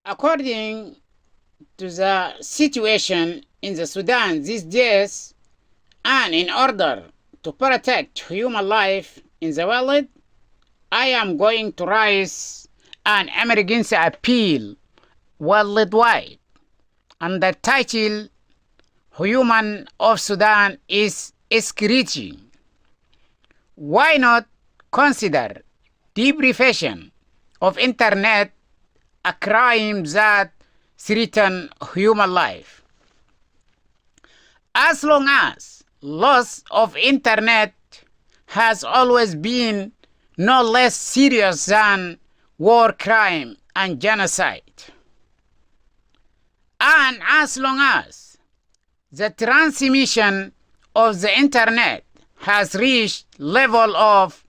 According to the situation in the Sudan these days, and in order to protect human life in the world, I am going to raise an emergency appeal worldwide, and the title Human of Sudan is Screeching. Why not consider deprivation of internet a crime that threatens human life? As long as loss of internet has always been no less serious than war crime and genocide. And as long as the transmission of the internet has reached level of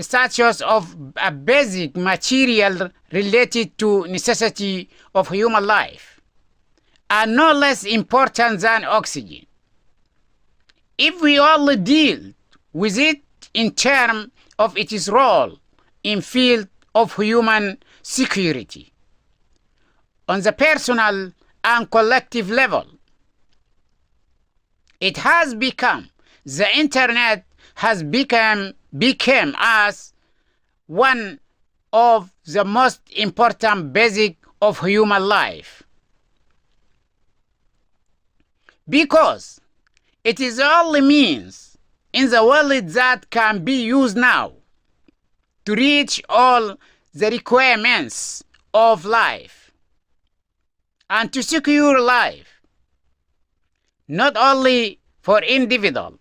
status of a basic material related to necessity of human life, and no less important than oxygen. If we only deal with it in terms of its role in field of human security, on the personal and collective level, it has become, the internet has become as one of the most important basic of human life, because it is the only means in the world that can be used now to reach all the requirements of life and to secure life, not only for individuals,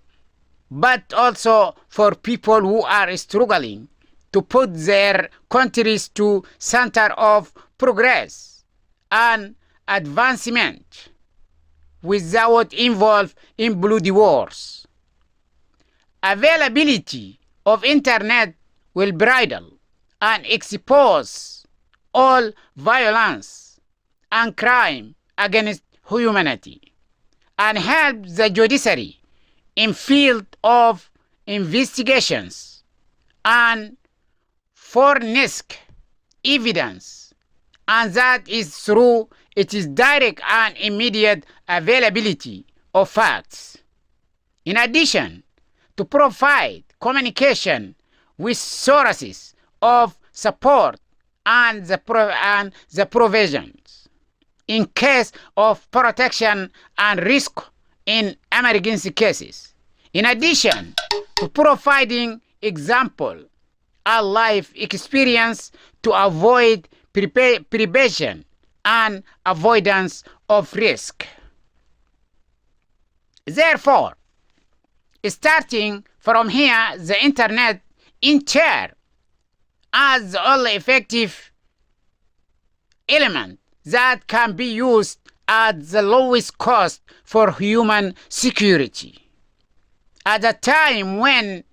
but also for people who are struggling to put their countries to center of progress and advancement without involved in bloody wars. Availability of internet will bridle and expose all violence and crime against humanity, and help the judiciary in field of investigations and forensic evidence, and that is through its direct and immediate availability of facts. In addition, to provide communication with sources of support and the provisions in case of protection and risk in emergency cases. In addition to providing example and life experience to avoid prevention and avoidance of risk. Therefore, starting from here, the internet in turn as the only effective element that can be used at the lowest cost for human security. At a time when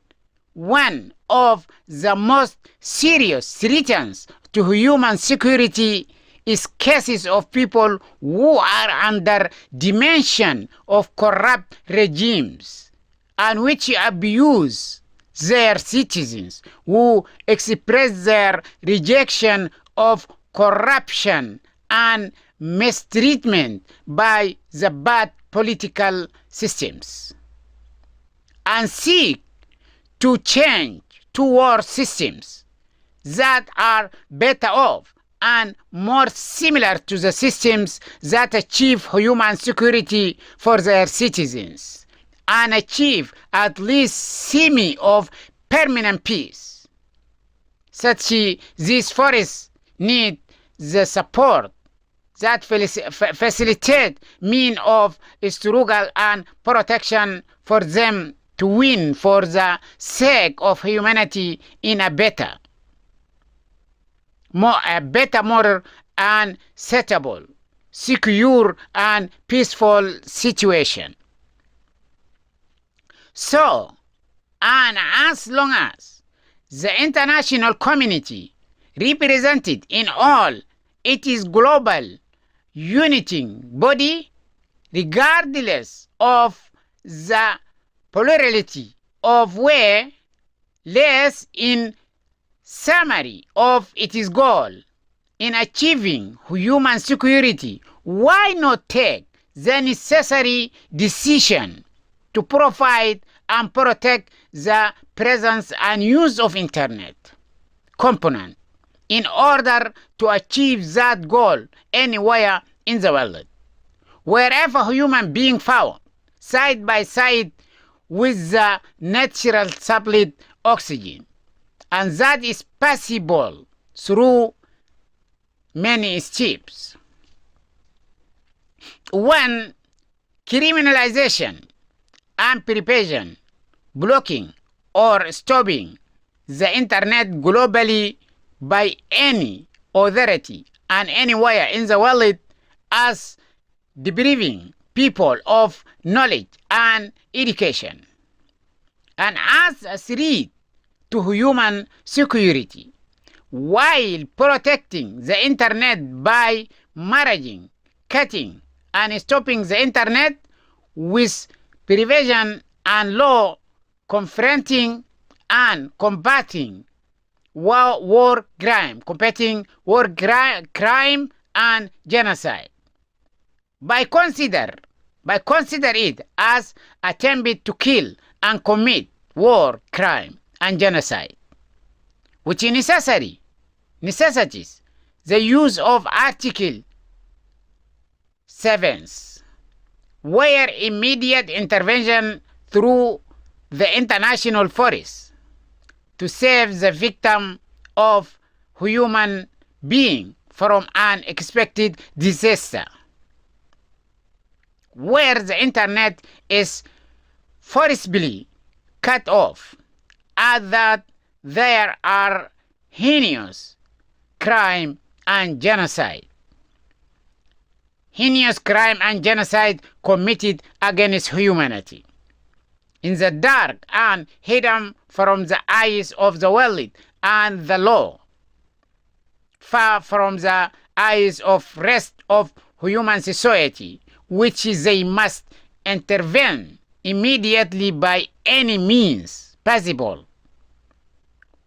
one of the most serious threats to human security is cases of people who are under dimension of corrupt regimes and which abuse their citizens, who express their rejection of corruption and mistreatment by the bad political systems, and seek to change toward systems that are better off and more similar to the systems that achieve human security for their citizens and achieve at least semi of permanent peace. Such these forests need the support that facilitate means of struggle and protection for them to win for the sake of humanity in a better, more and suitable, secure and peaceful situation. So, and as long as the international community represented in all its global uniting body, regardless of the plurality of way, lays in summary of its goal in achieving human security, why not take the necessary decision to provide and protect the presence and use of internet component in order to achieve that goal anywhere in the world, wherever human being found, side by side with the natural supply oxygen, and that is possible through many steps. One, criminalization and prevention, blocking or stopping the internet globally by any authority and anywhere in the world as depriving people of knowledge and education, and as a threat to human security, while protecting the internet by managing, cutting, and stopping the internet with prevention and law, confronting and combating war crime, combating war crime and genocide. By consider it as attempt to kill and commit war crime and genocide, which necessitates the use of Article 7, where immediate intervention through the international force to save the victim of human being from an expected disaster, where the internet is forcibly cut off, and that there are heinous crime and genocide. Heinous crime and genocide committed against humanity in the dark and hidden from the eyes of the world and the law, far from the eyes of rest of human society, which they must intervene immediately by any means possible,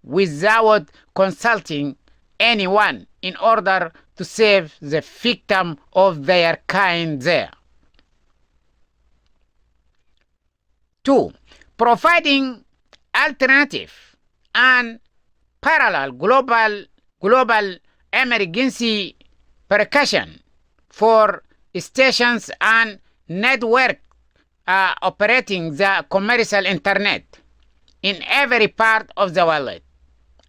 without consulting anyone, in order to save the victim of their kind there. 2. Providing alternative and parallel global emergency precaution for stations and network operating the commercial internet in every part of the world,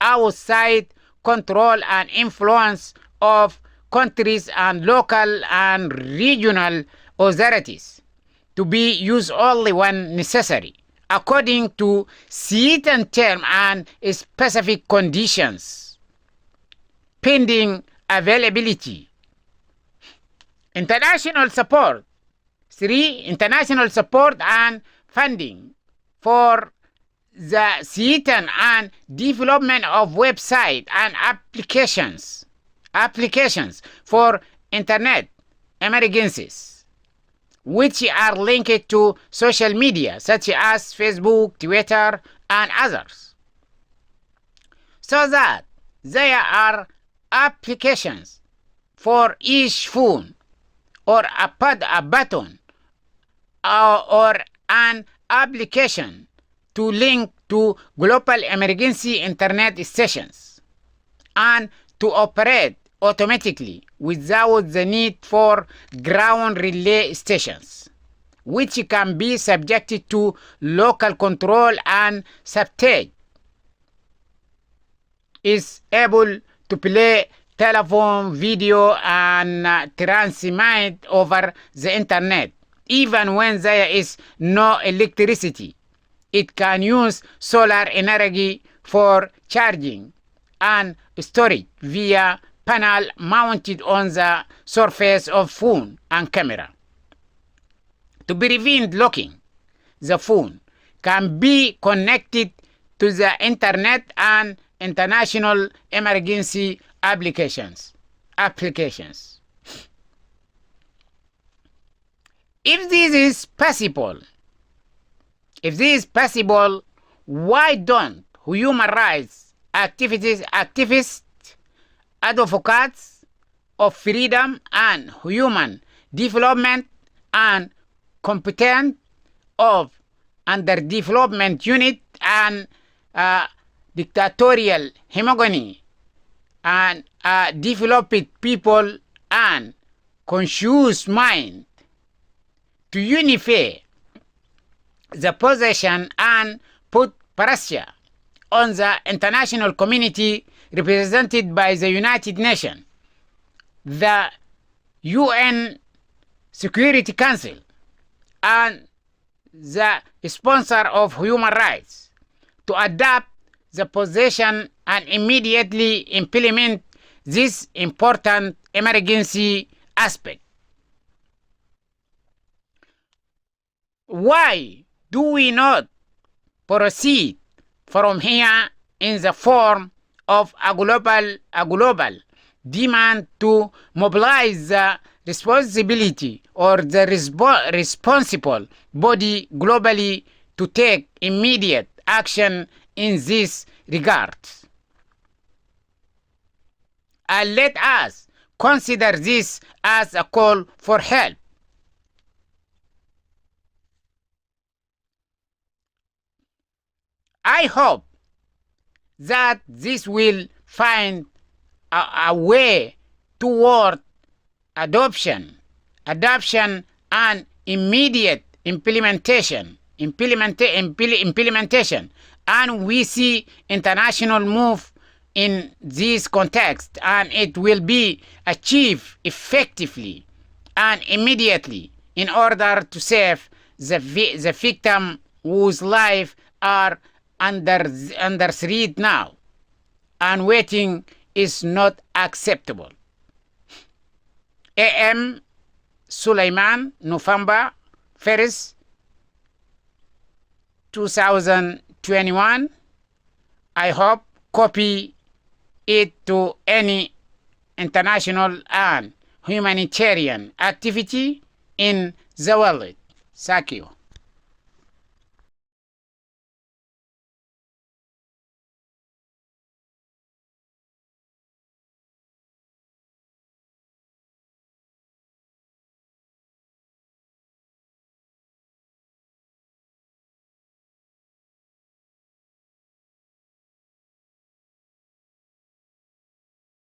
outside control and influence of countries and local and regional authorities, to be used only when necessary, according to certain terms and specific conditions, pending availability. International support. 3. International support and funding for the certain and development of websites and applications for internet emergencies, which are linked to social media such as Facebook, Twitter, and others, so that there are applications for each phone, or a button, or an application to link to global emergency internet stations, and to operate automatically without the need for ground relay stations, which can be subjected to local control and sabotage, is able to play telephone, video, and transmit over the internet, even when there is no electricity. It can use solar energy for charging and storage via panel mounted on the surface of phone and camera. To prevent locking, the phone can be connected to the internet and international emergency applications. If this is possible, why don't human rights activists, advocates, of freedom and human development and competent of underdevelopment unit and dictatorial hegemony and developed people and conscious mind to unify the position and put pressure on the international community represented by the United Nations, the UN Security Council, and the sponsor of human rights to adopt the position and immediately implement this important emergency aspect. Why do we not proceed from here in the form of a global demand to mobilize the responsibility or the responsible body globally to take immediate action in this regard? And let us consider this as a call for help. I hope that this will find a way toward adoption and immediate implementation, and we see international move in this context, and it will be achieved effectively and immediately in order to save the victim whose life are under threat now, and waiting is not acceptable. A.M. Sulaiman, November 1st, 2021. I hope copy it to any international and humanitarian activity in the world. Thank you.